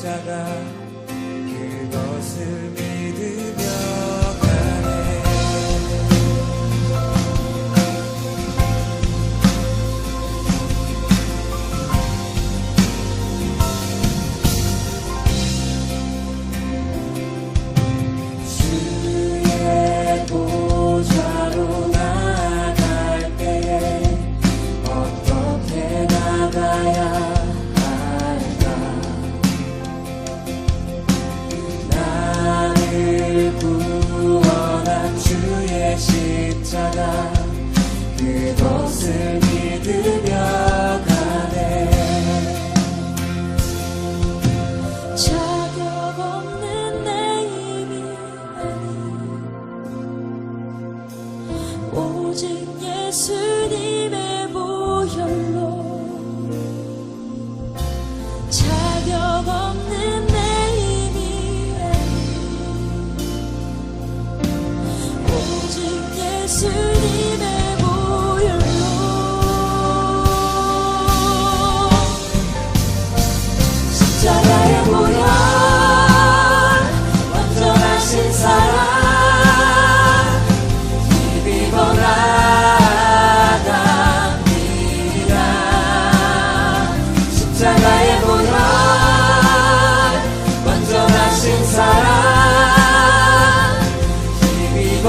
십자가 그것을 믿으며 가네. 주의 보좌로 나아갈 때에 어떻게 나가야 구원한 주의 십자가 그것을 믿으며 가네. 자격 없는 내 힘이 아니 오직 예수님의 보혈로 자격 없는 내 힘이 예수님의 보혈로 십자가의 보혈 완전하신 사랑 힘입어 나갑니다. 십자가의 보혈 완전하신 사랑 힘입어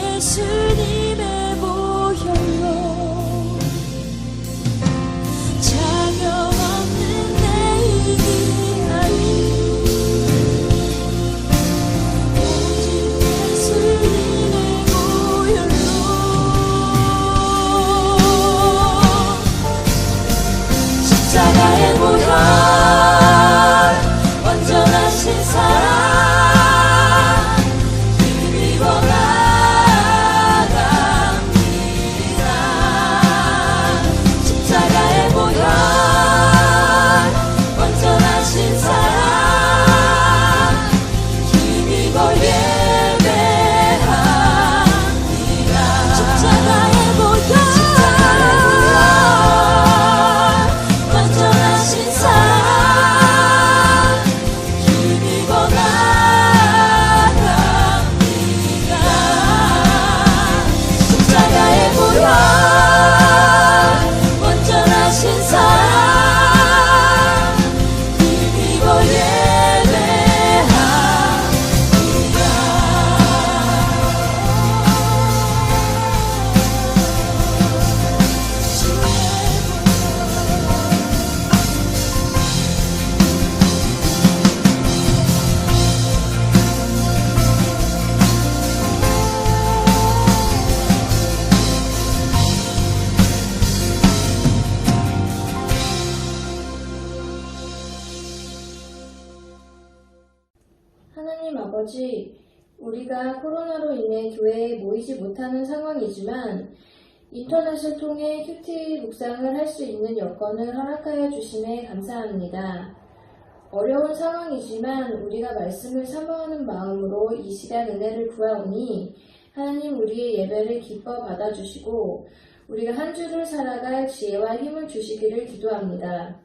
예수님의 보혈로 자격 없는 내 힘이 아니 오직 예수님의 보혈로 십자가의 보혈 완전하신 사랑 하나님 아버지, 우리가 코로나로 인해 교회에 모이지 못하는 상황이지만 인터넷을 통해 큐티 묵상을 할 수 있는 여건을 허락하여 주심에 감사합니다. 어려운 상황이지만 우리가 말씀을 사모하는 마음으로 이 시간 은혜를 구하오니 하나님 우리의 예배를 기뻐 받아주시고 우리가 한 주를 살아갈 지혜와 힘을 주시기를 기도합니다.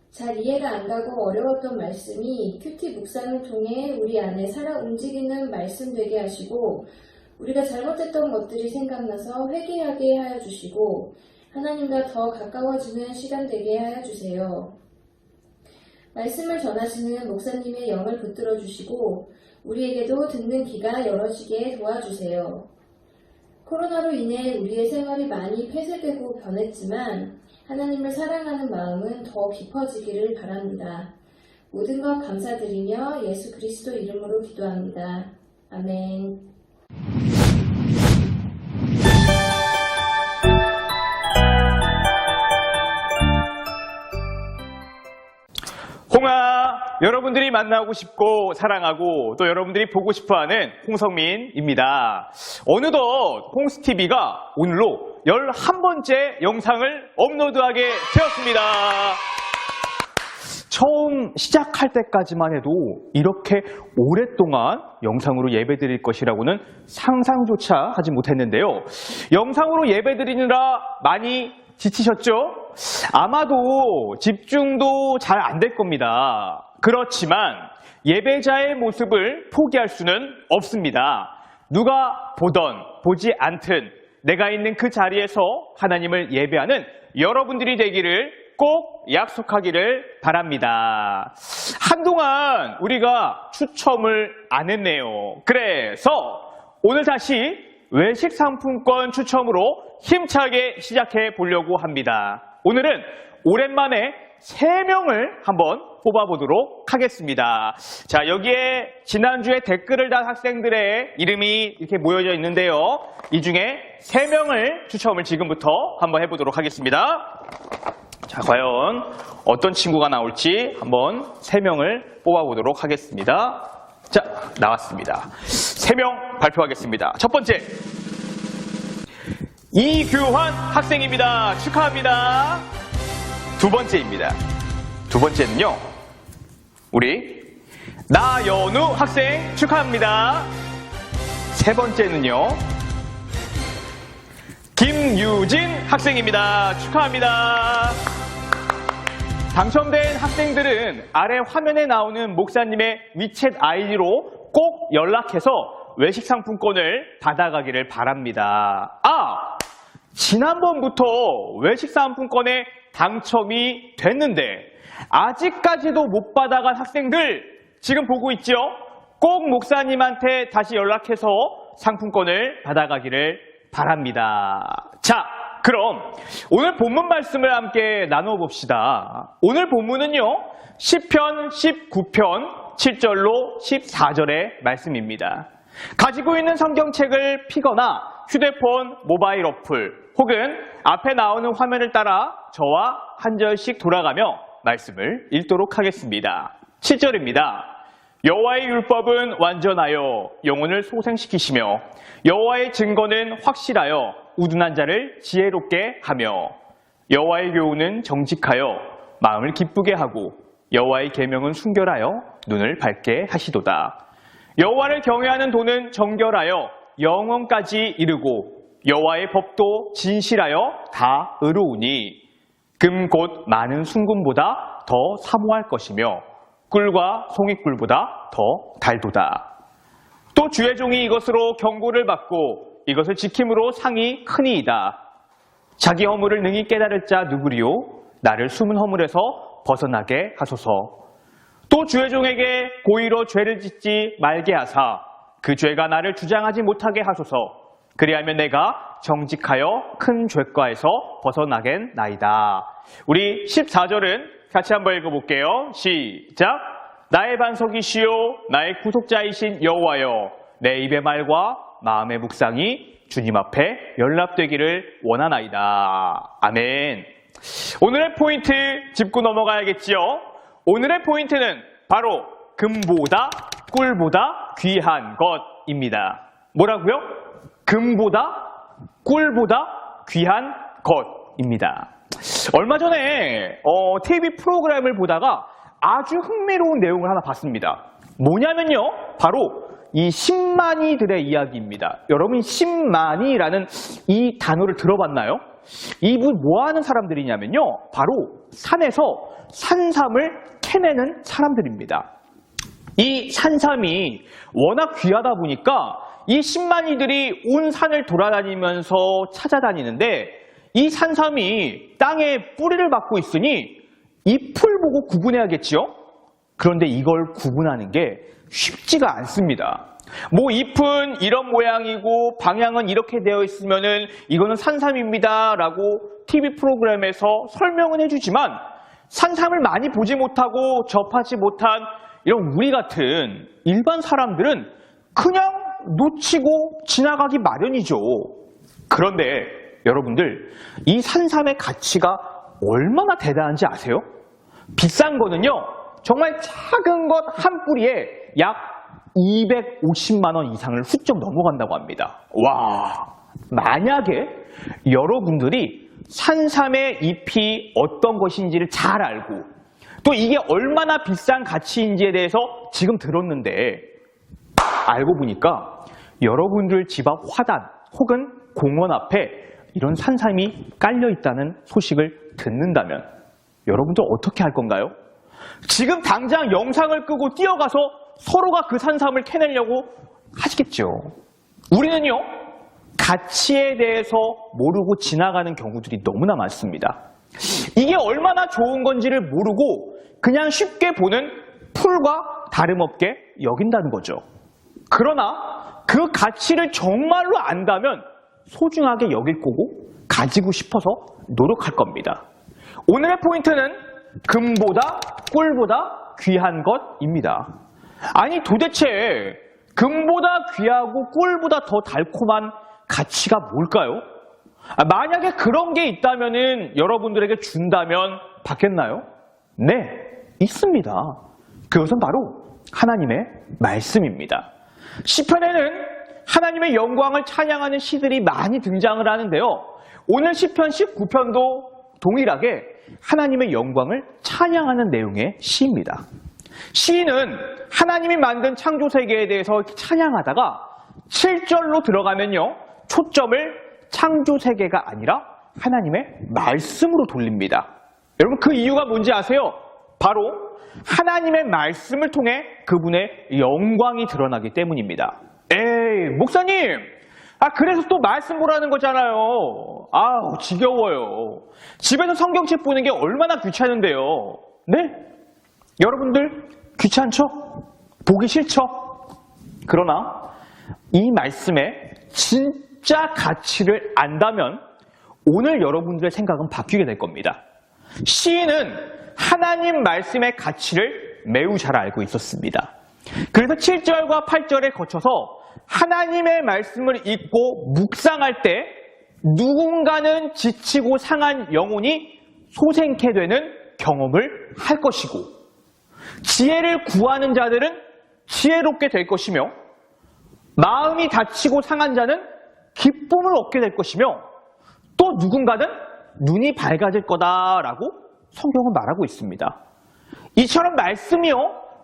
잘 이해가 안 가고 어려웠던 말씀이 큐티 묵상을 통해 우리 안에 살아 움직이는 말씀 되게 하시고 우리가 잘못했던 것들이 생각나서 회개하게 하여 주시고 하나님과 더 가까워지는 시간 되게 하여 주세요. 말씀을 전하시는 목사님의 영을 붙들어 주시고 우리에게도 듣는 귀가 열어지게 도와주세요. 코로나로 인해 우리의 생활이 많이 폐쇄되고 변했지만 하나님을 사랑하는 마음은 더 깊어지기를 바랍니다. 모든 것 감사드리며 예수 그리스도 이름으로 기도합니다. 아멘. 홍아, 여러분들이 만나고 싶고 사랑하고 또 여러분들이 보고 싶어하는 홍성민입니다. 어느덧 홍스TV가 오늘로 11번째 영상을 업로드하게 되었습니다. 처음 시작할 때까지만 해도 이렇게 오랫동안 영상으로 예배드릴 것이라고는 상상조차 하지 못했는데요. 영상으로 예배드리느라 많이 지치셨죠? 아마도 집중도 잘 안 될 겁니다. 그렇지만 예배자의 모습을 포기할 수는 없습니다. 누가 보던 보지 않든 내가 있는 그 자리에서 하나님을 예배하는 여러분들이 되기를 꼭 약속하기를 바랍니다. 한동안 우리가 추첨을 안 했네요. 그래서 오늘 다시 외식 상품권 추첨으로 힘차게 시작해 보려고 합니다. 오늘은 오랜만에 3명을 한번 뽑아보도록 하겠습니다. 자, 여기에 지난주에 댓글을 단 학생들의 이름이 이렇게 모여져 있는데요. 이 중에 3명을 추첨을 지금부터 한번 해보도록 하겠습니다. 자, 과연 어떤 친구가 나올지 한번 3명을 뽑아보도록 하겠습니다. 자, 나왔습니다. 3명 발표하겠습니다. 첫 번째, 이규환 학생입니다. 축하합니다. 두 번째입니다. 두 번째는요, 우리 나연우 학생 축하합니다. 세 번째는요, 김유진 학생입니다. 축하합니다. 당첨된 학생들은 아래 화면에 나오는 목사님의 위챗 아이디로 꼭 연락해서 외식 상품권을 받아가기를 바랍니다. 지난번부터 외식 상품권에 당첨이 됐는데 아직까지도 못 받아간 학생들 지금 보고 있죠? 꼭 목사님한테 다시 연락해서 상품권을 받아가기를 바랍니다. 자, 그럼 오늘 본문 말씀을 함께 나눠봅시다. 오늘 본문은요, 시편 19편 7절로 14절의 말씀입니다. 가지고 있는 성경책을 피거나 휴대폰, 모바일 어플 혹은 앞에 나오는 화면을 따라 저와 한 절씩 돌아가며 말씀을 읽도록 하겠습니다. 7절입니다. 여호와의 율법은 완전하여 영혼을 소생시키시며 여호와의 증거는 확실하여 우둔한 자를 지혜롭게 하며 여호와의 교훈은 정직하여 마음을 기쁘게 하고 여호와의 계명은 순결하여 눈을 밝게 하시도다. 여호와를 경외하는 도는 정결하여 영원까지 이르고 여호와의 법도 진실하여 다 의로우니 금 곧 많은 순금보다 더 사모할 것이며 꿀과 송이꿀보다 더 달도다. 또 주의 종이 이것으로 경고를 받고 이것을 지킴으로 상이 크니이다. 자기 허물을 능히 깨달을 자 누구리요? 나를 숨은 허물에서 벗어나게 하소서. 또 주의 종에게 고의로 죄를 짓지 말게 하사 그 죄가 나를 주장하지 못하게 하소서. 그리하면 내가 정직하여 큰 죄과에서 벗어나겠나이다. 우리 14절은 같이 한번 읽어볼게요. 시작. 나의 반석이시요 나의 구속자이신 여호와여, 내 입의 말과 마음의 묵상이 주님 앞에 연락되기를 원하나이다. 아멘. 오늘의 포인트 짚고 넘어가야겠지요. 오늘의 포인트는 바로 금보다 꿀보다 귀한 것입니다. 뭐라고요? 금보다 꿀보다 귀한 것입니다. 얼마 전에 TV 프로그램을 보다가 아주 흥미로운 내용을 하나 봤습니다. 뭐냐면요, 바로 이 10만이들의 이야기입니다. 여러분, 10만이라는 이 단어를 들어봤나요? 이분 뭐하는 사람들이냐면요, 바로 산에서 산삼을 캐내는 사람들입니다. 이 산삼이 워낙 귀하다 보니까 이 10만이들이 온 산을 돌아다니면서 찾아다니는데 이 산삼이 땅에 뿌리를 박고 있으니 잎을 보고 구분해야겠지요? 그런데 이걸 구분하는 게 쉽지가 않습니다. 뭐 잎은 이런 모양이고 방향은 이렇게 되어 있으면은 이거는 산삼입니다 라고 TV 프로그램에서 설명은 해주지만 산삼을 많이 보지 못하고 접하지 못한 이런 우리 같은 일반 사람들은 그냥 놓치고 지나가기 마련이죠. 그런데 여러분들, 이 산삼의 가치가 얼마나 대단한지 아세요? 비싼 거는요, 정말 작은 것 한 뿌리에 약 250만 원 이상을 훌쩍 넘어간다고 합니다. 와, 만약에 여러분들이 산삼의 잎이 어떤 것인지를 잘 알고 또 이게 얼마나 비싼 가치인지에 대해서 지금 들었는데 알고 보니까 여러분들 집 앞 화단 혹은 공원 앞에 이런 산삼이 깔려 있다는 소식을 듣는다면 여러분들 어떻게 할 건가요? 지금 당장 영상을 끄고 뛰어가서 서로가 그 산삼을 캐내려고 하시겠죠. 우리는요, 가치에 대해서 모르고 지나가는 경우들이 너무나 많습니다. 이게 얼마나 좋은 건지를 모르고 그냥 쉽게 보는 풀과 다름없게 여긴다는 거죠. 그러나 그 가치를 정말로 안다면 소중하게 여길 거고 가지고 싶어서 노력할 겁니다. 오늘의 포인트는 금보다 꿀보다 귀한 것입니다. 아니 도대체 금보다 귀하고 꿀보다 더 달콤한 가치가 뭘까요? 만약에 그런 게 있다면은 여러분들에게 준다면 받겠나요? 네, 있습니다. 그것은 바로 하나님의 말씀입니다. 시편에는 하나님의 영광을 찬양하는 시들이 많이 등장을 하는데요. 오늘 시편 19편도 동일하게 하나님의 영광을 찬양하는 내용의 시입니다. 시인은 하나님이 만든 창조세계에 대해서 찬양하다가 7절로 들어가면요, 초점을 창조세계가 아니라 하나님의 말씀으로 돌립니다. 여러분, 그 이유가 뭔지 아세요? 바로 하나님의 말씀을 통해 그분의 영광이 드러나기 때문입니다. 에이, 목사님! 그래서 또 말씀 보라는 거잖아요. 아우, 지겨워요. 집에서 성경책 보는 게 얼마나 귀찮은데요. 네? 여러분들 귀찮죠? 보기 싫죠? 그러나 이 말씀의 진짜 가치를 안다면 오늘 여러분들의 생각은 바뀌게 될 겁니다. 시인은 하나님 말씀의 가치를 매우 잘 알고 있었습니다. 그래서 7절과 8절에 거쳐서 하나님의 말씀을 읽고 묵상할 때 누군가는 지치고 상한 영혼이 소생케 되는 경험을 할 것이고, 지혜를 구하는 자들은 지혜롭게 될 것이며, 마음이 다치고 상한 자는 기쁨을 얻게 될 것이며, 또 누군가는 눈이 밝아질 거다라고 성경은 말하고 있습니다. 이처럼 말씀이요,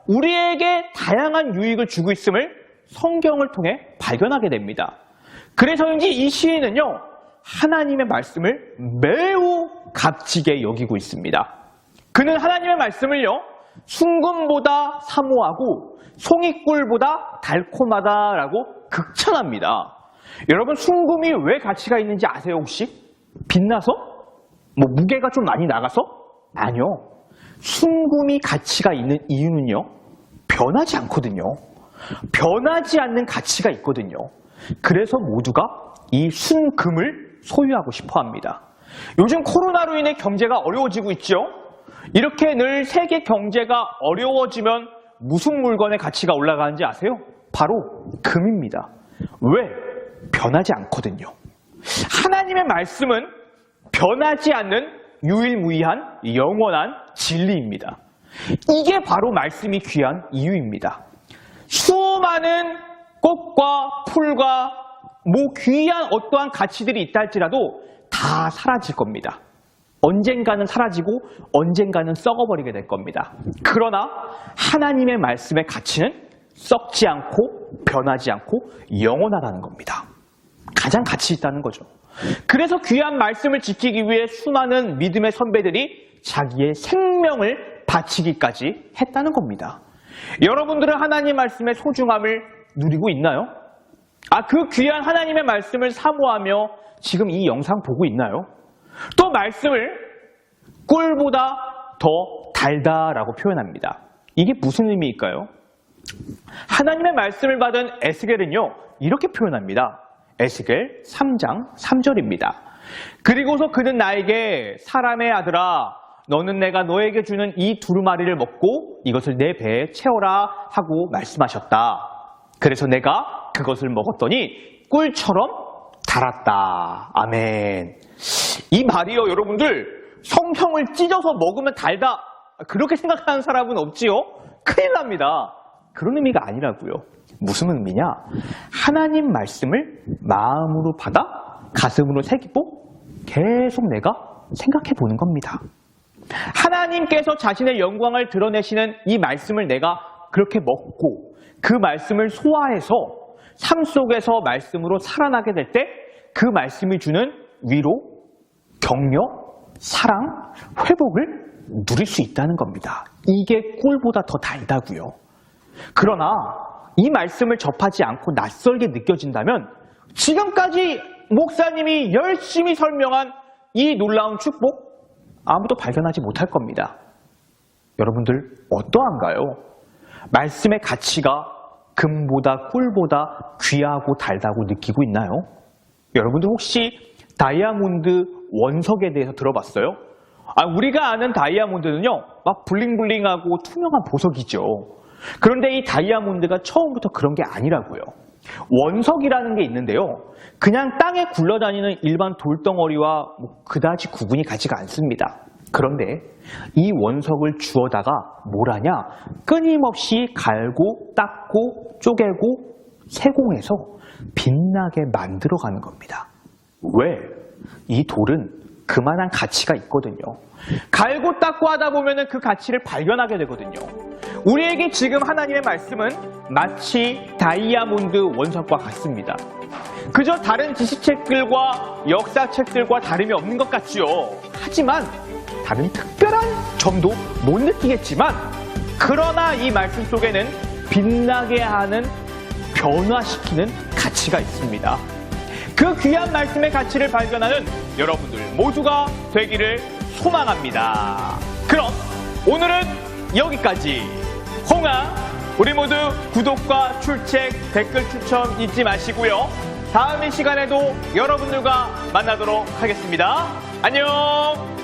우리에게 다양한 유익을 주고 있음을 성경을 통해 발견하게 됩니다. 그래서인지 이 시인은요, 하나님의 말씀을 매우 값지게 여기고 있습니다. 그는 하나님의 말씀을요, 순금보다 사모하고 송이꿀보다 달콤하다라고 극찬합니다. 여러분, 순금이 왜 가치가 있는지 아세요, 혹시? 빛나서? 뭐 무게가 좀 많이 나가서? 아니요. 순금이 가치가 있는 이유는요, 변하지 않거든요. 변하지 않는 가치가 있거든요. 그래서 모두가 이 순금을 소유하고 싶어 합니다. 요즘 코로나로 인해 경제가 어려워지고 있죠. 이렇게 늘 세계 경제가 어려워지면 무슨 물건의 가치가 올라가는지 아세요? 바로 금입니다. 왜? 변하지 않거든요. 하나님의 말씀은 변하지 않는 유일무이한 영원한 진리입니다. 이게 바로 말씀이 귀한 이유입니다. 수많은 꽃과 풀과 귀한 어떠한 가치들이 있다 할지라도 다 사라질 겁니다. 언젠가는 사라지고 언젠가는 썩어버리게 될 겁니다. 그러나 하나님의 말씀의 가치는 썩지 않고 변하지 않고 영원하다는 겁니다. 가장 가치 있다는 거죠. 그래서 귀한 말씀을 지키기 위해 수많은 믿음의 선배들이 자기의 생명을 바치기까지 했다는 겁니다. 여러분들은 하나님 말씀의 소중함을 누리고 있나요? 그 귀한 하나님의 말씀을 사모하며 지금 이 영상 보고 있나요? 또 말씀을 꿀보다 더 달다라고 표현합니다. 이게 무슨 의미일까요? 하나님의 말씀을 받은 에스겔은요, 이렇게 표현합니다. 에스겔 3장 3절입니다. 그리고서 그는 나에게 사람의 아들아, 너는 내가 너에게 주는 이 두루마리를 먹고 이것을 내 배에 채워라 하고 말씀하셨다. 그래서 내가 그것을 먹었더니 꿀처럼 달았다. 아멘. 이 말이요, 여러분들, 성경을 찢어서 먹으면 달다, 그렇게 생각하는 사람은 없지요? 큰일 납니다. 그런 의미가 아니라고요. 무슨 의미냐? 하나님 말씀을 마음으로 받아 가슴으로 새기고 계속 내가 생각해 보는 겁니다. 하나님께서 자신의 영광을 드러내시는 이 말씀을 내가 그렇게 먹고 그 말씀을 소화해서 삶 속에서 말씀으로 살아나게 될 때 그 말씀이 주는 위로, 격려, 사랑, 회복을 누릴 수 있다는 겁니다. 이게 꿀보다 더 달다고요. 그러나 이 말씀을 접하지 않고 낯설게 느껴진다면 지금까지 목사님이 열심히 설명한 이 놀라운 축복 아무도 발견하지 못할 겁니다. 여러분들 어떠한가요? 말씀의 가치가 금보다 꿀보다 귀하고 달다고 느끼고 있나요? 여러분들 혹시 다이아몬드 원석에 대해서 들어봤어요? 우리가 아는 다이아몬드는요, 막 블링블링하고 투명한 보석이죠. 그런데 이 다이아몬드가 처음부터 그런 게 아니라고요. 원석이라는 게 있는데요, 그냥 땅에 굴러다니는 일반 돌덩어리와 그다지 구분이 가지가 않습니다. 그런데 이 원석을 주워다가 뭘 하냐? 끊임없이 갈고 닦고 쪼개고 세공해서 빛나게 만들어가는 겁니다. 왜? 이 돌은 그만한 가치가 있거든요. 갈고 닦고 하다 보면 그 가치를 발견하게 되거든요. 우리에게 지금 하나님의 말씀은 마치 다이아몬드 원석과 같습니다. 그저 다른 지식책들과 역사책들과 다름이 없는 것 같지요. 하지만 다른 특별한 점도 못 느끼겠지만, 그러나 이 말씀 속에는 빛나게 하는, 변화시키는 가치가 있습니다. 그 귀한 말씀의 가치를 발견하는 여러분들 모두가 되기를 소망합니다. 그럼 오늘은 여기까지. 홍아, 우리 모두 구독과 출첵, 댓글 추천 잊지 마시고요. 다음 이 시간에도 여러분들과 만나도록 하겠습니다. 안녕!